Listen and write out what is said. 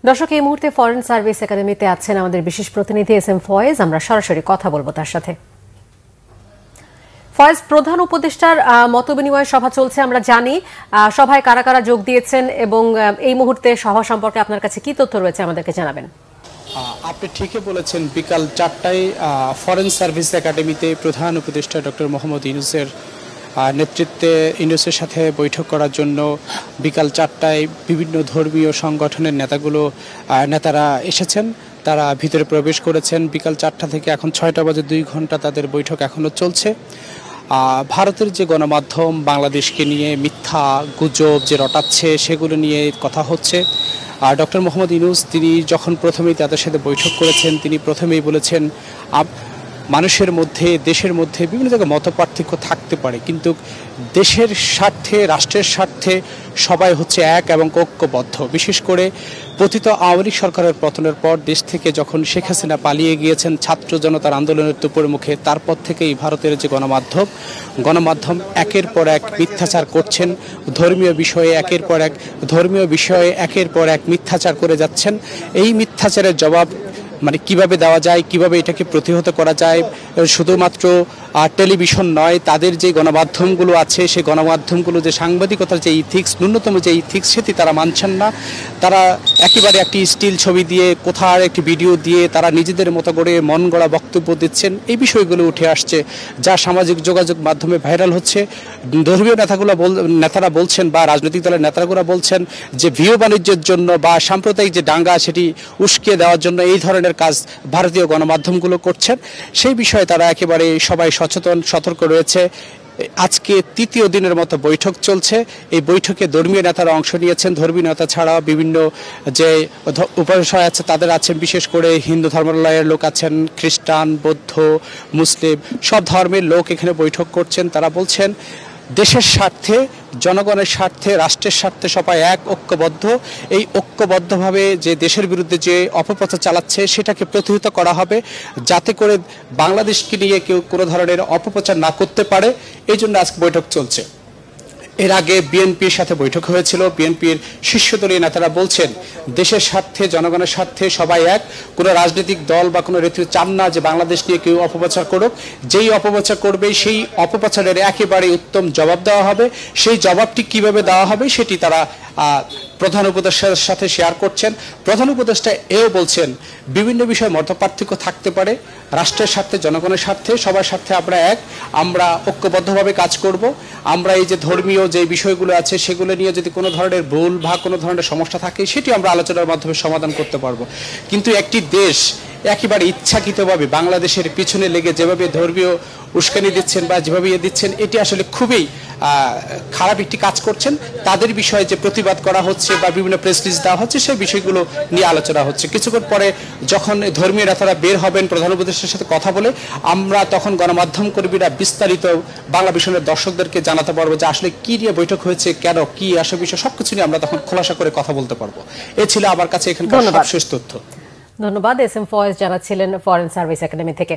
দর্শক, এই মুহূর্তে ফরেন সার্ভিস একাডেমিতে আছেন আমাদের বিশেষ প্রতিনিধি এস.এম. ফয়েজ। আমরা সরাসরি কথা বলবো তার সাথে। ফয়েজ, প্রধান উপদেষ্টার মতবিনিময় সভা চলছে, আমরা জানি। সভায় কারা কারা যোগ দিয়েছেন এবং এই মুহূর্তে সভা সম্পর্কে আপনার কাছে কি তথ্য রয়েছে আমাদেরকে জানাবেন। আপনি ঠিকই বলেছেন, বিকাল 4টায় ফরেন সার্ভিস একাডেমিতে প্রধান উপদেষ্টা ডক্টর মোহাম্মদ ইউনূসের নেতৃত্বে ইউনূসের সাথে বৈঠক করার জন্য বিকাল 4টায় বিভিন্ন ধর্মীয় সংগঠনের নেতারা এসেছেন। তারা ভিতরে প্রবেশ করেছেন। বিকাল 4টা থেকে এখন 6টা বাজে 2 ঘন্টা তাদের বৈঠক এখনও চলছে। ভারতের যে গণমাধ্যম বাংলাদেশকে নিয়ে মিথ্যা গুজব যে রটাচ্ছে, সেগুলো নিয়ে কথা হচ্ছে। ডক্টর মোহাম্মদ ইউনূস তিনি যখন প্রথমেই তাদের সাথে বৈঠক করেছেন, তিনি প্রথমেই বলেছেন মানুষের মধ্যে, দেশের মধ্যে বিভিন্ন জায়গায় মতপার্থক্য থাকতে পারে, কিন্তু দেশের স্বার্থে, রাষ্ট্রের স্বার্থে সবাই হচ্ছে এক এবং ঐক্যবদ্ধ। বিশেষ করে পতিত আওয়ামী লীগ সরকারের পতনের পর দেশ থেকে যখন শেখ হাসিনা পালিয়ে গিয়েছেন ছাত্র জনতার আন্দোলনের তুপের মুখে, তারপর থেকেই ভারতের যে গণমাধ্যম একের পর এক মিথ্যাচার করছেন। ধর্মীয় বিষয়ে একের পর এক মিথ্যাচার করে যাচ্ছেন। এই মিথ্যাচারের জবাব কিভাবে দেওয়া যায়, কিভাবে এটাকে প্রতিহত করা যায়, শুধুমাত্র টেলিভিশন নয়, তাদের যে গণমাধ্যমগুলো আছে সেই গণমাধ্যমগুলো যে সাংবাদিকতার যে ইথিক্স, ন্যূনতম যে ইথিক্স, সেটি তারা মানছেন না। তারা একেবারে একটি স্টিল ছবি দিয়ে, কোথার একটি ভিডিও দিয়ে তারা নিজেদের মতো করে মন গড়া বক্তব্য দিচ্ছেন। এই বিষয়গুলো উঠে আসছে, যা সামাজিক যোগাযোগ মাধ্যমে ভাইরাল হচ্ছে। ধর্মীয় নেতারা বলছেন বা রাজনৈতিক দলের নেতাগুলো বলছেন যে ভিও বাণিজ্যের জন্য বা সাম্প্রদায়িক যে দাঙ্গা সেটি উস্কিয়ে দেওয়ার জন্য এই ধরনের কাজ ভারতীয় গণমাধ্যমগুলো করছেন। সেই বিষয়ে তারা একেবারে সবাই সচেতন, সতর্ক রয়েছে। আজকে 3য় দিনের মতো বৈঠক চলছে। এই বৈঠকে ধর্মীয় নেতারা অংশ নিয়েছেন। ধর্মীয় নেতা ছাড়াও বিভিন্ন যে উপাসক আছে তাদের আছেন, বিশেষ করে হিন্দু ধর্মালয়ের লোক আছেন, খ্রিস্টান, বৌদ্ধ, মুসলিম সব ধর্মের লোক এখানে বৈঠক করছেন। তারা বলছেন দেশের স্বার্থে, জনগণের স্বার্থে, রাষ্ট্রের স্বার্থে সবাই এক, ঐক্যবদ্ধ। এই ঐক্যবদ্ধভাবে যে দেশের বিরুদ্ধে যে অপপ্রচার চালাচ্ছে সেটাকে প্রতিহত করা হবে, যাতে করে বাংলাদেশকে নিয়ে কেউ কোনো ধরনের অপপ্রচার না করতে পারে। এই জন্য আজকে বৈঠক চলছে। এর আগে বিএনপির সাথে বৈঠক হয়েছিল। বিএনপির শীর্ষদলীয় নেতারা বলছেন দেশের স্বার্থে, জনগণের স্বার্থে সবাই এক। কোনো রাজনৈতিক দল বা কোনো নেতৃত্ব চান না যে বাংলাদেশ নিয়ে কেউ অপপ্রচার করুক। যেই অপপ্রচার করবে সেই অপপ্রচারের একেবারে উত্তম জবাব দেওয়া হবে। সেই জবাবটি কিভাবে দেওয়া হবে সেটি তারা প্রধান উপদেষ্টার সাথে শেয়ার করছেন। প্রধান উপদেষ্টা এও বলছেন বিভিন্ন বিষয়ে মতপার্থক্য থাকতে পারে, রাষ্ট্রের স্বার্থে, জনগণের স্বার্থে, সবার স্বার্থে আমরা এক, আমরা ঐক্যবদ্ধভাবে কাজ করব। আমরা এই যে ধর্মীয় যে বিষয়গুলো আছে সেগুলো নিয়ে যদি কোনো ধরনের ভুল বা কোনো ধরনের সমস্যা থাকে সেটি আমরা আলোচনার মাধ্যমে সমাধান করতে পারবো। কিন্তু একটি দেশ একেবারে ইচ্ছাকৃতভাবে বাংলাদেশের পিছনে লেগে যেভাবে ধর্মীয় উস্কানি দিচ্ছেন বা যেভাবে দিচ্ছেন, এটি আসলে খুবই খারাপ একটি কাজ করছেন। তাদের বিষয়ে যে প্রতিবাদ করা হচ্ছে বা বিভিন্ন প্রেস রিলিজ দেওয়া হচ্ছে সেই বিষয়গুলো নিয়ে আলোচনা হচ্ছে। কিছুক্ষণ পরে যখন ধর্মীয় নেতারা বের হবেন প্রধান উপদেষ্টার সাথে কথা বলে, আমরা তখন গণমাধ্যম কর্মীরা বিস্তারিত বাংলা বিষয়ের দর্শকদেরকে জানাতে পারবো যে আসলে কি নিয়ে বৈঠক হয়েছে, কেন, কি আসল বিষয়, সবকিছু নিয়ে আমরা তখন খোলাসা করে কথা বলতে পারবো। এ ছিল আমার কাছে এখানকার সর্বশেষ তথ্য। ধন্যবাদ। এস.এম. ফয়েজ জানাচ্ছিলেন ফরেন সার্ভিস একাডেমি থেকে।